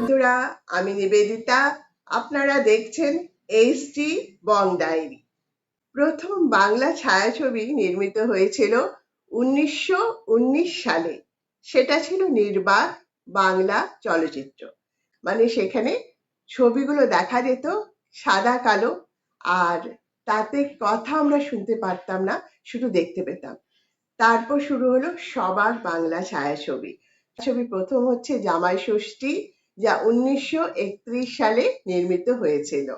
বন্ধুরা, আমি নিবেদিতা। আপনারা দেখছেন এইচটি বং ডায়েরি। প্রথম বাংলা ছায়াছবি নির্মিত হয়েছিল 1919 সালে। সেটা ছিল নির্বাক বাংলা চলচ্চিত্র। মানে সেখানে ছবিগুলো দেখা যেত সাদা কালো, আর তাতে কথা আমরা শুনতে পারতাম না, শুধু দেখতে পেতাম। তারপর শুরু হলো সবার বাংলা ছায়াছবি। ছবি প্রথম হচ্ছে জামাই ষষ্ঠী, যা 1931 সালে নির্মিত হয়েছিল।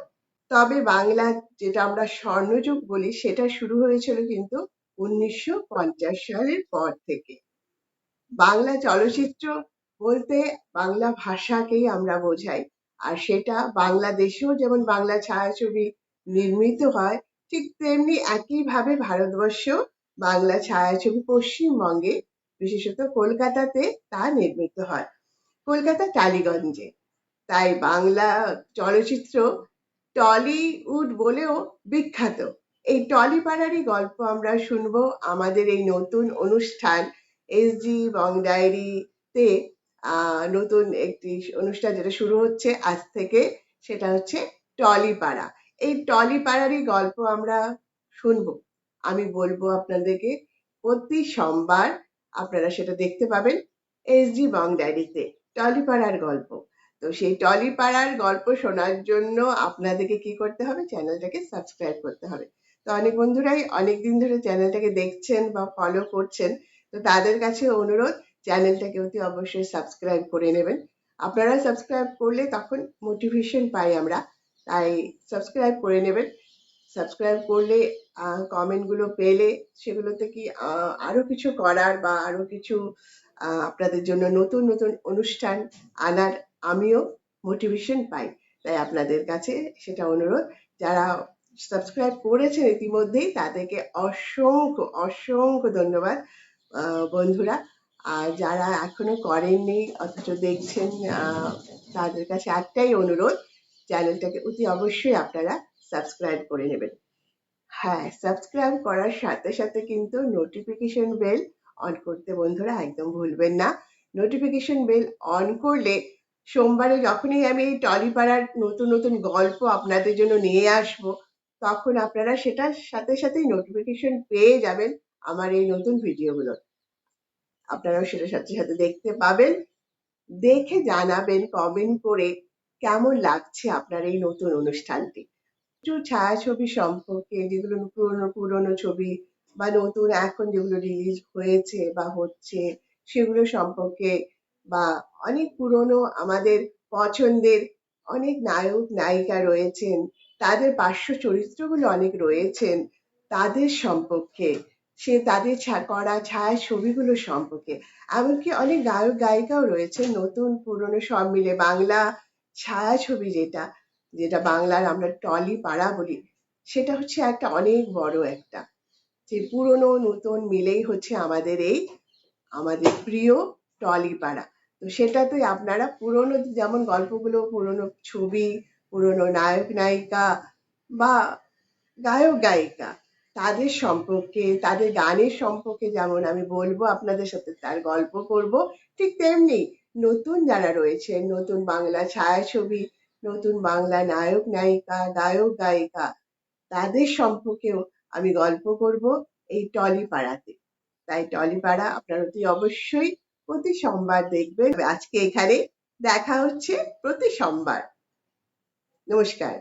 তবে বাংলা যেটা আমরা স্বর্ণযুগ বলি, সেটা শুরু হয়েছিল কিন্তু 1950 সালের পর থেকে। বাংলা চলচ্চিত্র বলতে বাংলা ভাষাকেই আমরা বোঝাই, আর সেটা বাংলাদেশেও যেমন বাংলা ছায়াছবি নির্মিত হয়, ঠিক তেমনি একইভাবে ভারতবর্ষেও বাংলা ছায়াছবি পশ্চিমবঙ্গে, বিশেষত কলকাতাতে তা নির্মিত হয়, কলকাতা টালিগঞ্জে। তাই বাংলা চলচ্চিত্র টলিউড বলেও বিখ্যাত। এই টলিপাড়ারই গল্প আমরা শুনবো আমাদের এই নতুন অনুষ্ঠান এসডি বং ডায়েরিতে। নতুন একটি অনুষ্ঠান যেটা শুরু হচ্ছে আজ থেকে, সেটা হচ্ছে টলিপাড়া। এই টলিপাড়ারই গল্প আমরা শুনবো। আমি বলবো আপনাদেরকে প্রতি সোমবার আপনারা সেটা দেখতে পাবেন এসডি বং ডায়েরিতে, টলিপাড়ার গল্প। তো সেই টলিপাড়ার গল্প শোনার জন্য আপনাদেরকে কি করতে হবে? চ্যানেলটাকে সাবস্ক্রাইব করতে হবে। তো অনেক বন্ধুরাই অনেকদিন ধরে চ্যানেলটাকে দেখছেন বা ফলো করছেন, তো তাদের কাছে অনুরোধ, চ্যানেলটাকে অতি অবশ্যই সাবস্ক্রাইব করে নেবেন। আপনারা সাবস্ক্রাইব করলে তখন মোটিভেশন পাই আমরা, তাই সাবস্ক্রাইব করে নেবেন। সাবস্ক্রাইব করলে কমেন্টগুলো পেলে সেগুলোতে কি আরো কিছু করার বা আরো কিছু আপনাদের জন্য নতুন নতুন অনুষ্ঠান আনার আমিও মোটিভেশন পাই। তাই আপনাদের কাছে সেটা অনুরোধ, যারা সাবস্ক্রাইব করেছেন ইতিমধ্যেই তাদেরকে অসংখ্য অসংখ্য ধন্যবাদ বন্ধুরা। আর যারা এখনো করেননি অথচ দেখছেন, তাদের কাছে একটাই অনুরোধ, চ্যানেলটাকে অতি অবশ্যই আপনারা সাবস্ক্রাইব করে নেবেন। হ্যাঁ, সাবস্ক্রাইব করার সাথে সাথে কিন্তু নোটিফিকেশন বেল অন করতে বন্ধুরা একদম ভুলবেন না। নোটিফিকেশন বেল অন করলে সোমবারে যখনই আমি এই টলিপাড়ার নতুন নতুন গল্প আপনাদের জন্য নিয়ে আসব, তখন আপনারা সেটার সাথে সাথেই নোটিফিকেশন পেয়ে যাবেন আমার এই নতুন ভিডিওগুলো। আপনারাও সেটার সাথে সাথে দেখতে পাবেন। দেখে জানাবেন কমেন্ট করে কেমন লাগছে আপনার এই নতুন অনুষ্ঠানটি। একটু ছায়াছবি সম্পর্কে, যেগুলো পুরনো পুরনো ছবি বা নতুন এখন যেগুলো রিলিজ হয়েছে বা হচ্ছে সেগুলো সম্পর্কে, বা অনেক পুরনো আমাদের পছন্দের অনেক নায়ক নায়িকা রয়েছেন, তাদের পার্শ্ব চরিত্রগুলো অনেক রয়েছেন, তাদের সম্পর্কে, তাদের করা ছায়াছবিগুলো সম্পর্কে, এমনকি অনেক গায়ক গায়িকাও রয়েছেন নতুন পুরনো সব মিলে বাংলা ছায়াছবি, যেটা যেটা বাংলার আমরা টলি পাড়া বলি, সেটা হচ্ছে একটা অনেক বড় একটা, যে পুরনো নতুন মিলেই হচ্ছে আমাদের প্রিয় টলি পাড়া। তো সেটাতে আপনারা পুরনো যেমন গল্পগুলো, পুরনো ছবি, পুরনো নায়ক নায়িকা বা গায়ক গায়িকা, তাদের সম্পর্কে, তাদের গানের সম্পর্কে যেমন আমি বলবো আপনাদের সাথে, তার গল্প করব, ঠিক তেমনি নতুন যারা রয়েছেন, নতুন বাংলা ছায়াছবি, নতুন বাংলা নায়ক নায়িকা, গায়ক গায়িকা, তাদের সম্পর্কেও আমি গল্প করব এই টলিপাড়াতে। তাই টলিপাড়া আপনারা অতি অবশ্যই প্রতি সোমবার দেখবেন। আজকে এখানে দেখা হচ্ছে প্রতি সোমবার। নমস্কার।